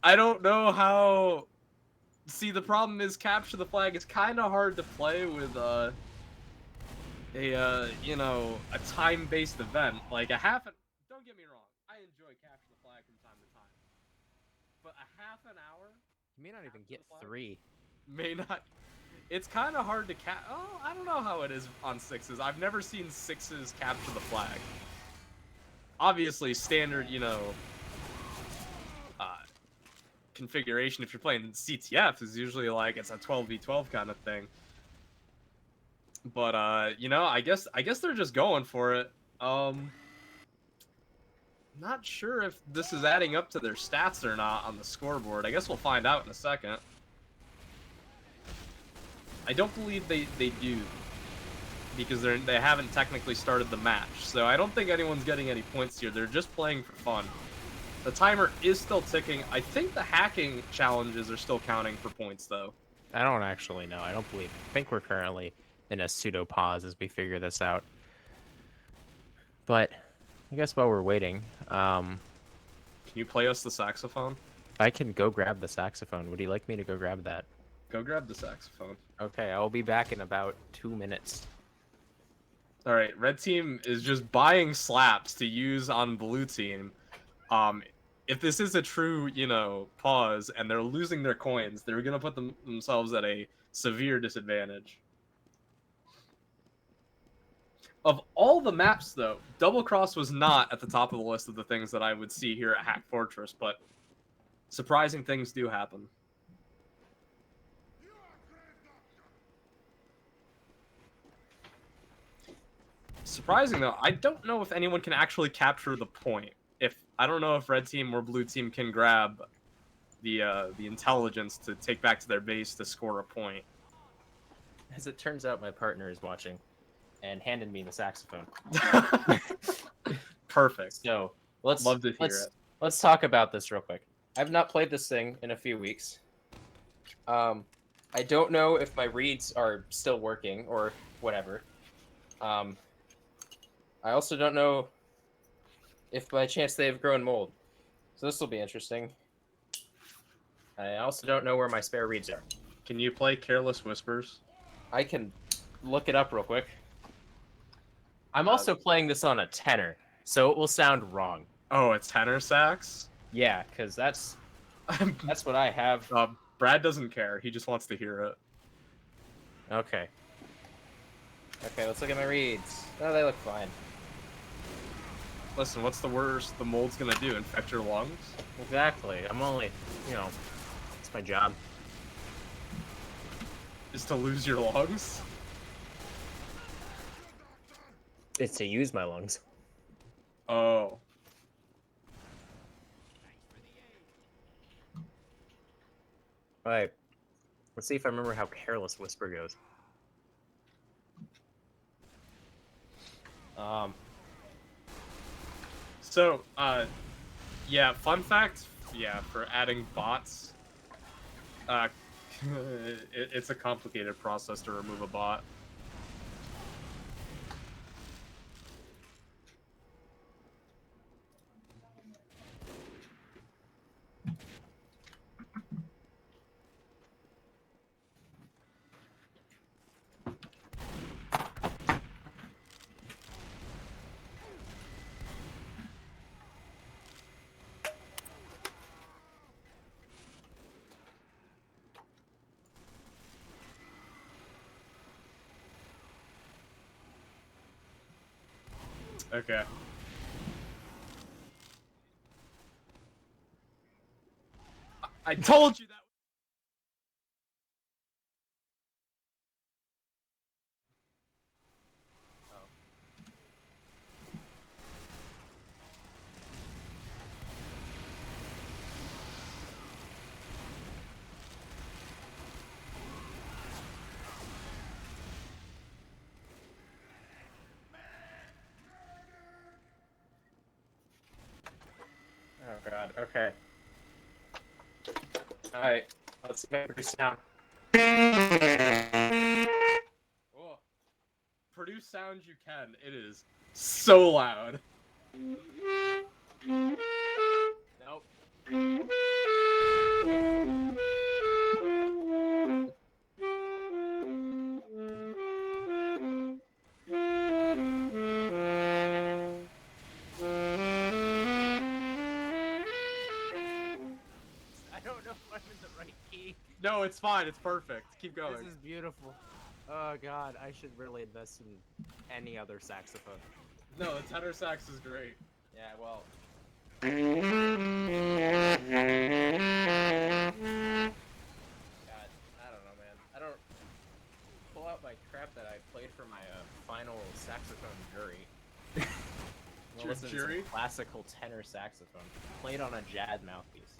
I don't know how. See, the problem is capture the flag is kind of hard to play with you know, a time-based event like a half. Don't get me wrong, I enjoy capture the flag from time to time, but a half an hour You may not even get 3. may not. It's kind of hard to Oh, I don't know how it is on 6s. I've never seen 6s capture the flag. Obviously, standard, you know, configuration if you're playing CTF is usually like it's a 12v12 kind of thing. But you know, I guess they're just going for it. Not sure if this is adding up to their stats or not on the scoreboard. I guess we'll find out in a second. I don't believe they do, because they haven't technically started the match. So I don't think anyone's getting any points here. They're just playing for fun. The timer is still ticking. I think the hacking challenges are still counting for points, though. I don't actually know. I don't believe. I think we're currently in a pseudo pause as we figure this out. But I guess while we're waiting, Can you play us the saxophone? I can go grab the saxophone. Would you like me to go grab that? Go grab the saxophone. Okay, I will be back in about 2 minutes. All right, red team is just buying slaps to use on blue team. If this is a true, you know, pause and they're losing their coins, they're gonna put themselves at a severe disadvantage. Of all the maps, though, Double Cross was not at the top of the list of the things that I would see here at Hack Fortress, but surprising things do happen. Surprising though, I don't know if anyone can actually capture the point. I don't know if red team or blue team can grab the intelligence to take back to their base to score a point. As it turns out, my partner is watching and handed me the saxophone. Perfect. So let's Love to hear it. Let's talk about this real quick. I've not played this thing in a few weeks. I don't know if my reads are still working or whatever. I also don't know if by chance they've grown mold. So this will be interesting. I also don't know where my spare reads are. Can you play Careless Whispers? I can look it up real quick. I'm also playing this on a tenor, so it will sound wrong. Oh, it's tenor sax? Yeah, because that's what I have. Brad doesn't care. He just wants to hear it. Okay. Okay, let's look at my reads. Oh, they look fine. Listen, what's the worst the mold's gonna do? Infect your lungs? Exactly. I'm only, you know, it's my job. Is to lose your lungs? It's to use my lungs. Oh. Alright. Let's see if I remember how Careless Whisper goes. So, yeah, fun fact, yeah, for adding bots, it's a complicated process to remove a bot. Okay. I told you that. god. Okay. All right. Let's see if I can produce sound. Oh. Produce sounds you can. It is so loud. Nope. I don't know if I'm in the right key. No, it's fine. It's perfect. Keep going. This is beautiful. Oh god, I should really invest in any other saxophone. No, the tenor sax is great. Yeah, well. God, I don't know, man. I don't pull out my crap that I played for my final saxophone jury. We'll Your listen to jury? some classical tenor saxophone played on a jazz mouthpiece.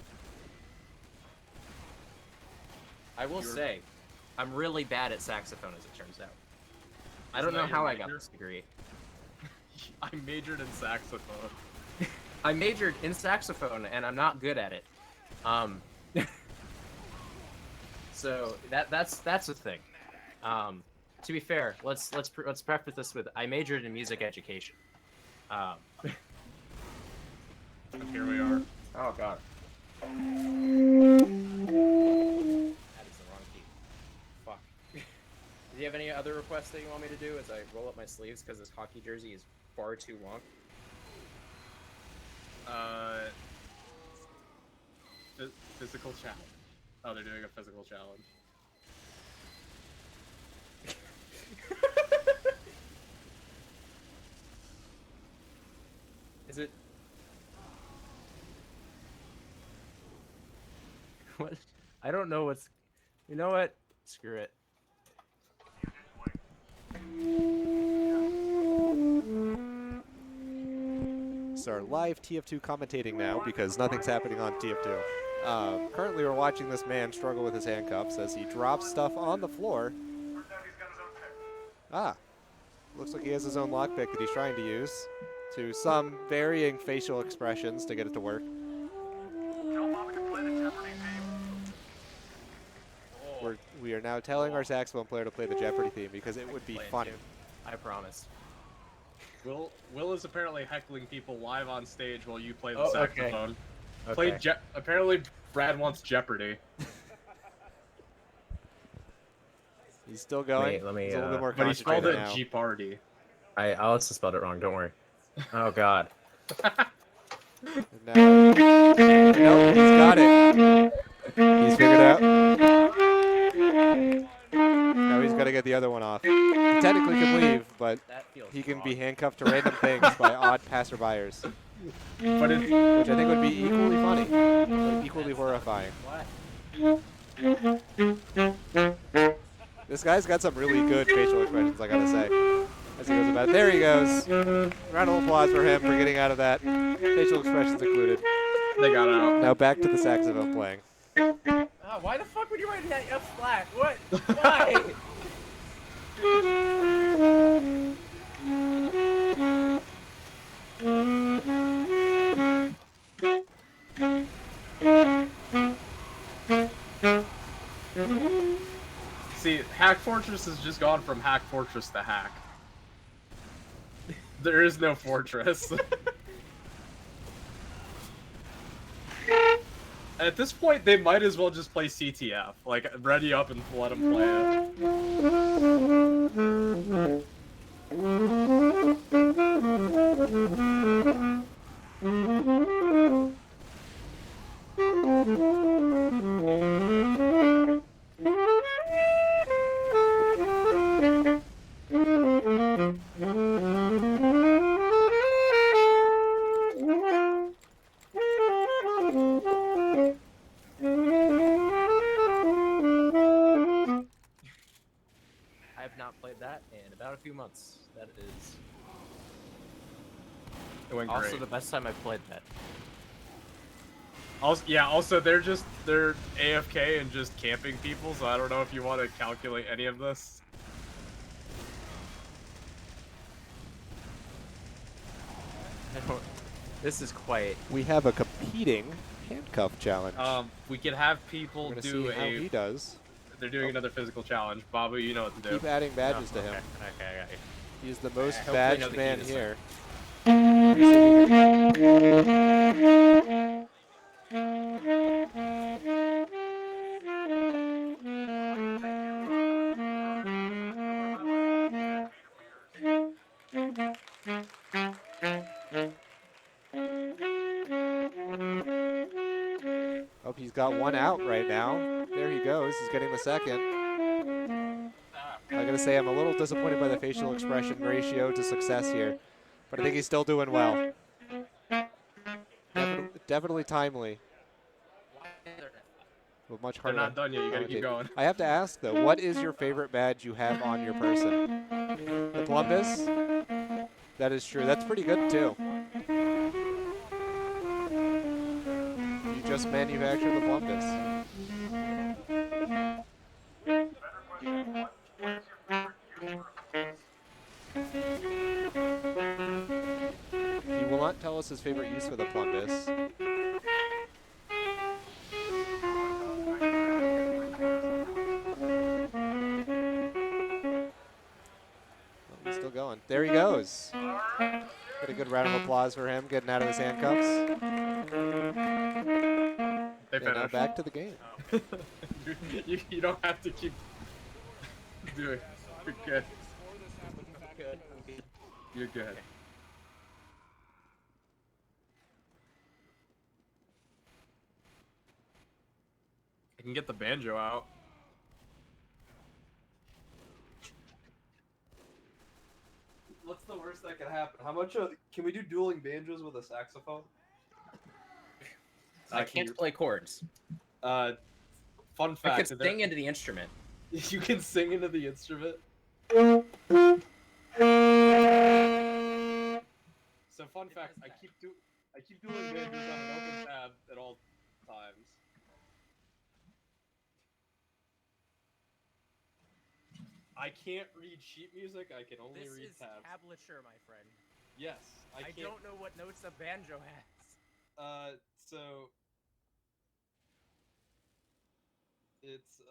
I will say, I'm really bad at saxophone, as it turns out. I don't know how I got this degree. I majored in saxophone. I majored in saxophone, and I'm not good at it. So that's the thing. To be fair, let's preface this with I majored in music education. And here we are. Oh god. That is the wrong key. Fuck. Do you have any other requests that you want me to do as I roll up my sleeves because this hockey jersey is far too long? Physical challenge. Oh, they're doing a physical challenge. Is it? What? I don't know what's... You know what? Screw it. So our live TF2 commentating now because nothing's happening on TF2. Currently we're watching this man struggle with his handcuffs as he drops stuff on the floor. Ah, looks like he has his own lockpick that he's trying to use to some varying facial expressions to get it to work. We are now telling our saxophone player to play the Jeopardy theme because it would be funny. I promise. Will is apparently heckling people live on stage while you play the Oh, okay. saxophone. Okay. Apparently Brad wants Jeopardy. He's still going. Wait, let me, He's a little bit more But he spelled it concentrated now. Jeopardy. I also spelled it wrong, don't worry. Oh god. Now, nope, he's got it. He's figured out. Now he's got to get the other one off. He technically can leave, but That feels he can wrong. be handcuffed to random things by odd passerbyers, But it's which I think would be equally funny, but equally horrifying. What? This guy's got some really good facial expressions, I gotta say, as he goes about it. There he goes. Round of applause for him for getting out of that. Facial expressions included. they got out. Now back to the saxophone playing. Oh, why the fuck would you write that F flat? What? Why? See, Hack Fortress has just gone from Hack Fortress to Hack. There is no fortress. At this point, they might as well just play CTF. Like, ready up and let them play I have not played that in about a few months. That is It went also great. the best time I've played that. Also, they're AFK and just camping people, so I don't know if you want to calculate any of this. I don't. This is quite. We have a competing handcuff challenge. We could have people We're gonna do see how he does. They're doing another physical challenge. Babu, you know what to do. Keep adding badges to him. Okay, I got you. He's the most hopefully know badged the man key this here. Oh, he's got one out right now. There he goes. He's getting the second. I gotta say, I'm a little disappointed by the facial expression ratio to success here, but I think he's still doing well. Definitely timely. But much They're harder. not done yet. You gotta keep going. I have to ask though, what is your favorite badge you have on your person? The Columbus? That is true. That's pretty good too. You just manufacture the Columbus. He will not tell us his favorite use for the Plumbus. Oh, he's still going. There he goes. Got a good round of applause for him getting out of his handcuffs. They Yeah, now finished. back to the game. You don't have to keep doing. You're good. You're good. I can get the banjo out. What's the worst that could happen? How much can we do dueling banjos with a saxophone? I can't play chords. Fun I fact. could sing into the instrument. You can sing into the instrument. So fun fact, I keep dueling banjos on an open tab at all times. I can't read sheet music. I can only read tabs. tablature, my friend. Yes, I can't. don't know what notes a banjo has. So it's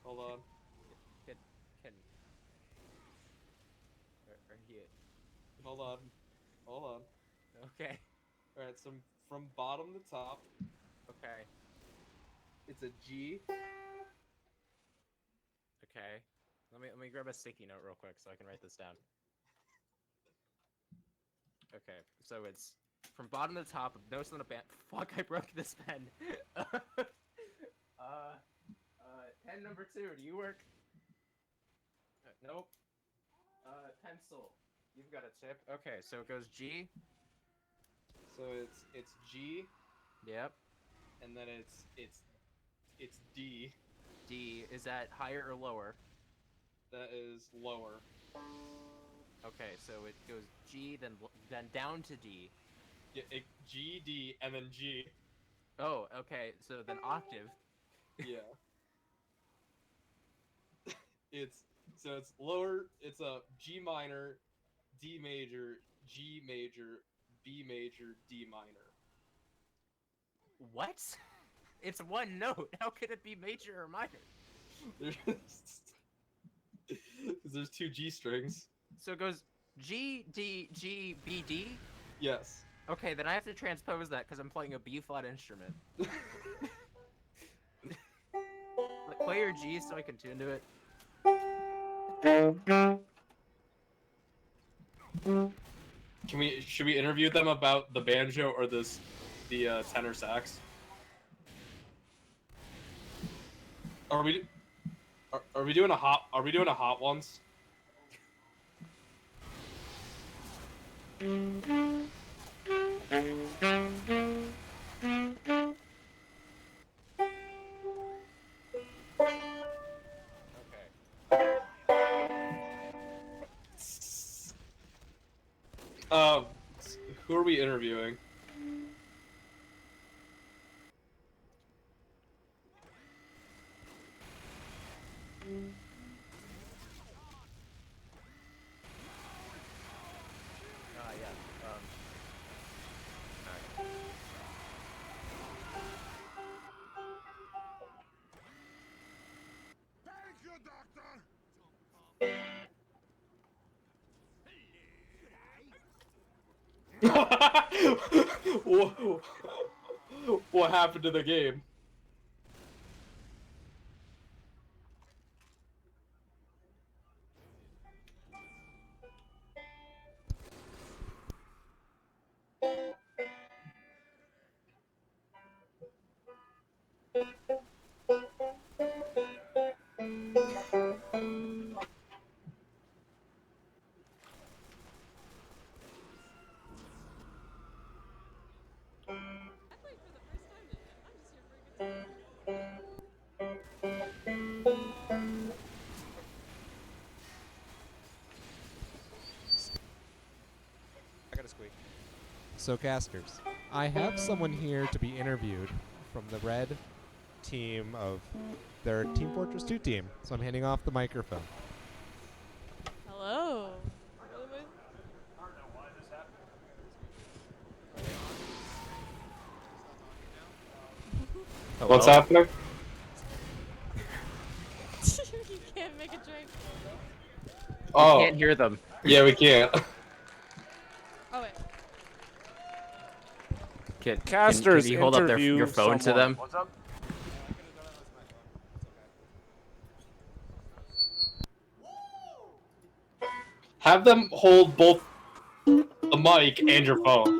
hold on. Can are you Hold on. okay? All right, so from bottom to top, Okay. it's a G. Okay. Let me grab a sticky note real quick so I can write this down. Okay, so it's from bottom to top, notes on a band. Fuck, I broke this pen. Pen number 2, do you work? Nope. Pencil. You've got a tip. Okay, so it goes G. So it's G, Yep. and then it's D. D, is that higher or lower? That is lower. Okay, so it goes G, then down to D. Yeah, G, D, and then G. Oh, okay, so then octave. Yeah. it's lower. It's a G minor, D major, G major, B major, D minor. What? It's one note. How could it be major or minor? There's 2 G strings. So it goes G, D, G, B, D? Yes. Okay, then I have to transpose that because I'm playing a B-flat instrument. Like, play your G so I can tune to it. Should we interview them about the banjo or the tenor sax? Are we doing a hot ones? Who are we interviewing? What happened to the game? I gotta squeak. So, casters, I have someone here to be interviewed from the red team of their Team Fortress 2 team. So I'm handing off the microphone. Hello. What's happening? You can't make a drink. Oh, Can't hear them. yeah, we can't. Oh wait. Casters can you hold up interview your phone to them? What's up? Have them hold both the mic and your phone.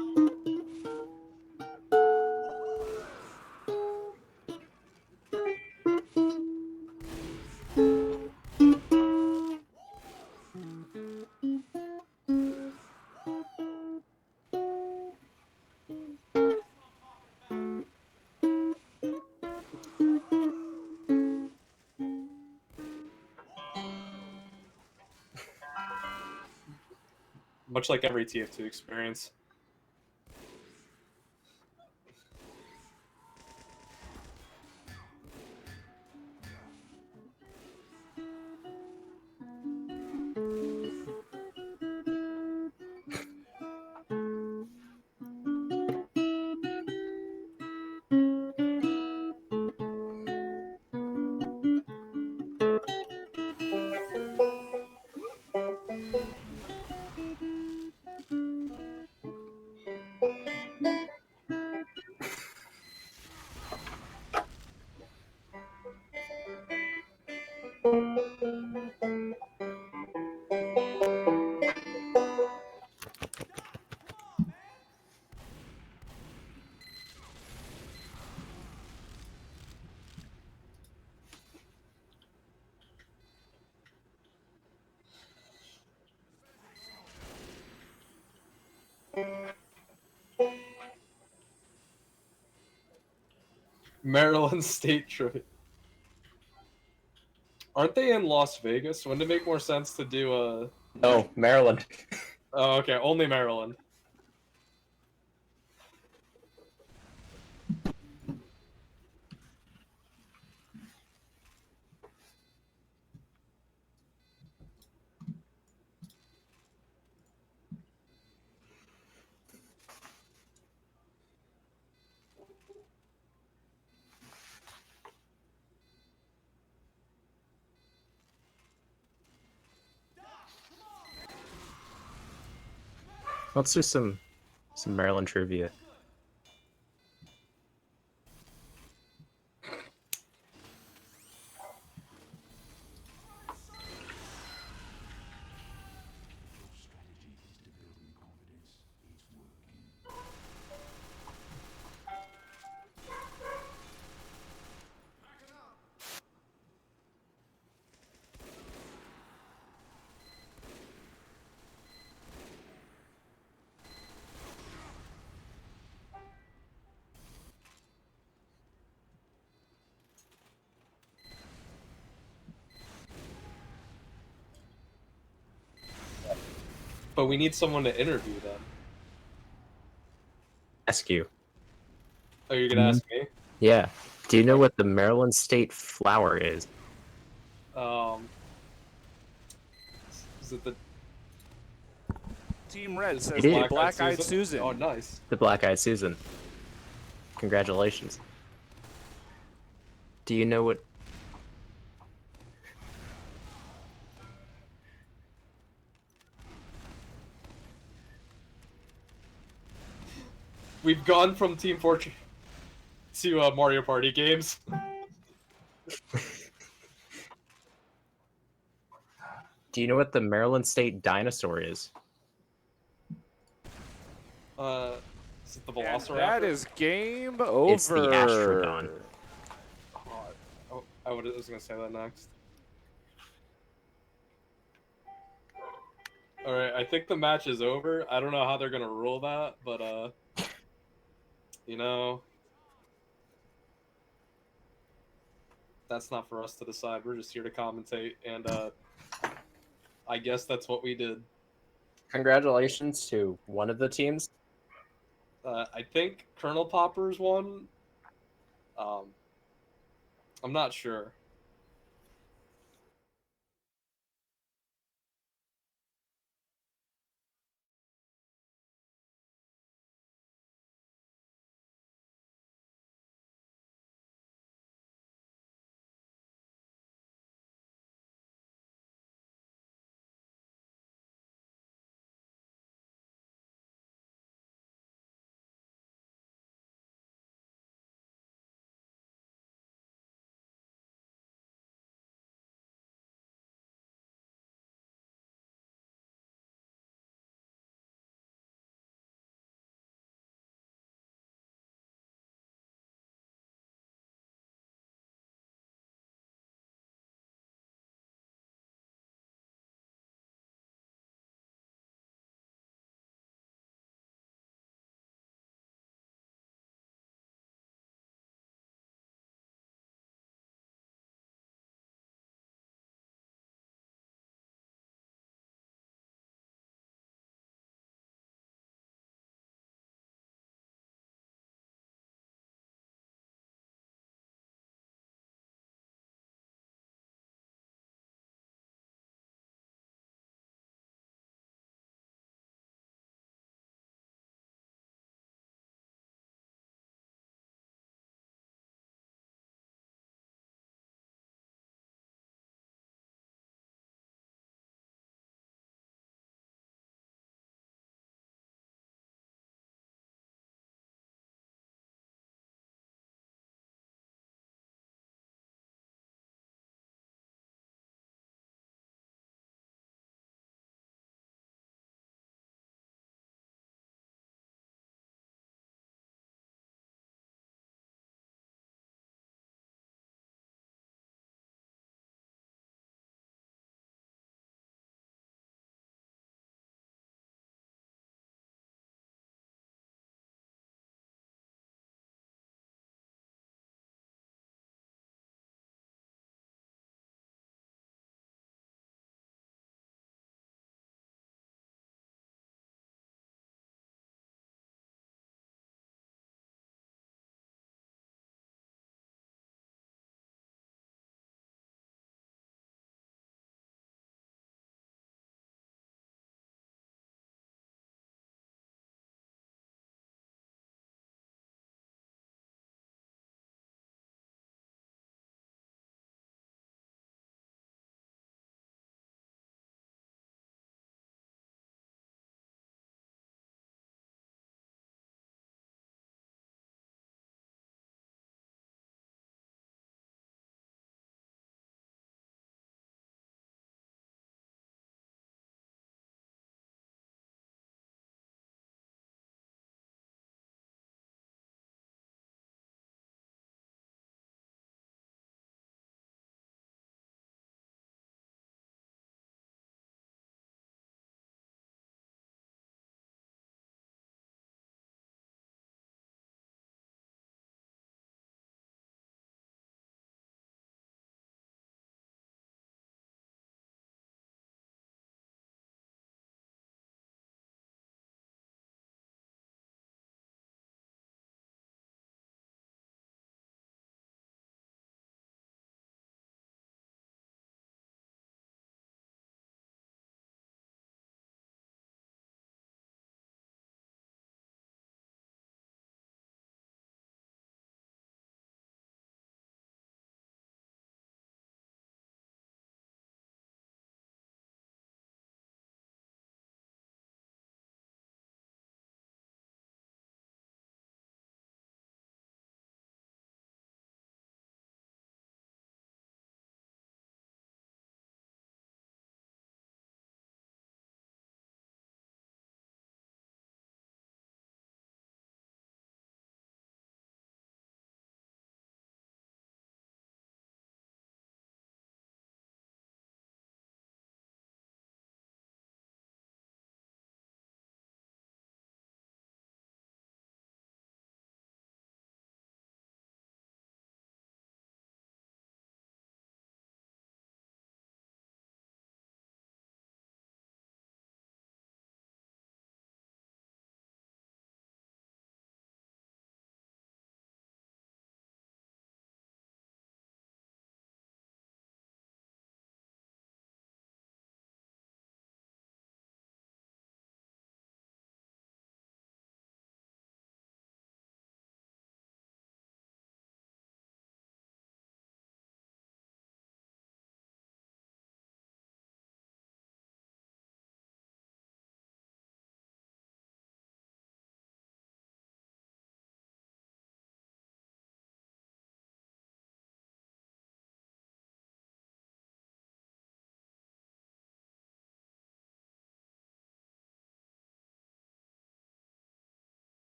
Much like every TF2 experience. Maryland State Trivia. Aren't they in Las Vegas? Wouldn't it make more sense to do a... No, Maryland. Oh, okay, only Maryland. Let's do some Maryland trivia. But we need someone to interview them. Ask you. Oh, you're gonna ask me? Yeah. Do you know what the Maryland state flower is? Is it the Team Red says It is. the Black-Eyed Susan. Oh, nice. The Black-Eyed Susan. Congratulations. Do you know what... We've gone from Team Fortress to Mario Party games. Do you know what the Maryland State dinosaur is? Is it the And Velociraptor? that is game over. It's the Astrodon. Oh, I was gonna say that next. Alright, I think the match is over. I don't know how they're gonna rule that, but you know, that's not for us to decide. We're just here to commentate, and I guess that's what we did. Congratulations to one of the teams. I think Kernel Poppers won. I'm not sure.